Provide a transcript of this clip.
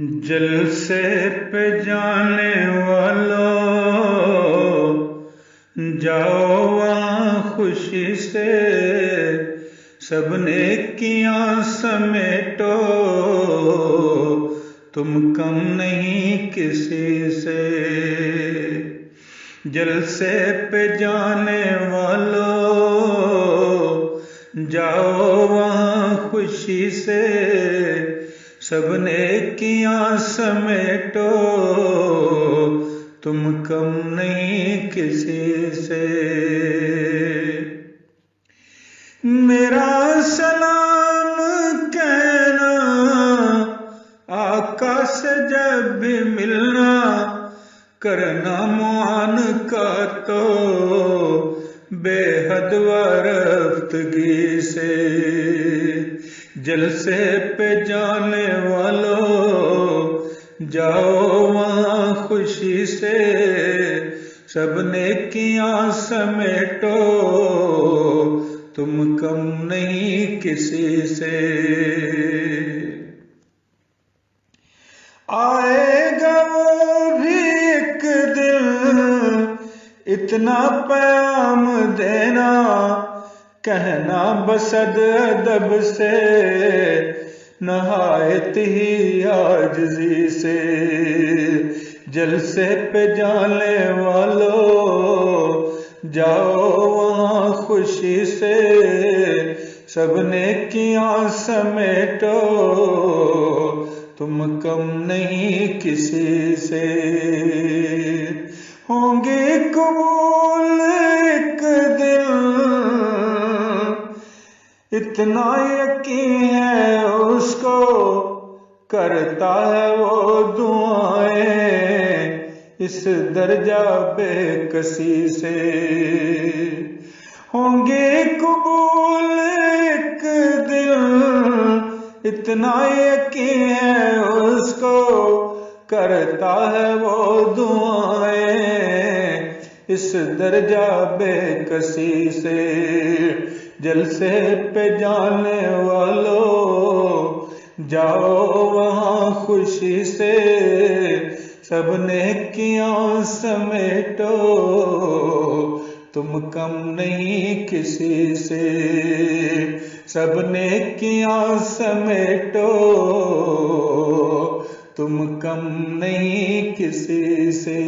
जलसे पे जाने वालों, जाओ वहाँ खुशी से, सब नेकियां समेटो, तुम कम नहीं किसी से। जलसे पे जाने वालों, जाओ वहाँ खुशी से, सब नेकियां समेटो, तुम कम नहीं किसी से। मेरा सलाम कहना आका से जब भी मिलना, करना मुआन का तो बेहद वरफ्तगी से। जलसे पे जाने वालों, जाओ वहाँ खुशी से, सब नेकियां समेटो, तुम कम नहीं किसी से। आएगा वो भी एक दिन, इतना पैगाम देना, कहना बसद अदब से, नहायत ही आजिज़ी से। जलसे पे जाने वालों, जाओ वहाँ खुशी से, सब नेकियां समेटो, तुम कम नहीं किसी से। होंगे कबूल एक दिन, इतना यकीन है उसको, करता है वो दुआएं इस दर्जा बेकसी से। होंगे कबूल एक दिन, इतना यकीन है उसको, करता है वो दुआएं इस दर्जा बेकसी से। जलसे पे जाने वालों, जाओ वहाँ खुशी से, सब नेकियां समेटो, तुम कम नहीं किसी से। सब नेकियां समेटो, तुम कम नहीं किसी से।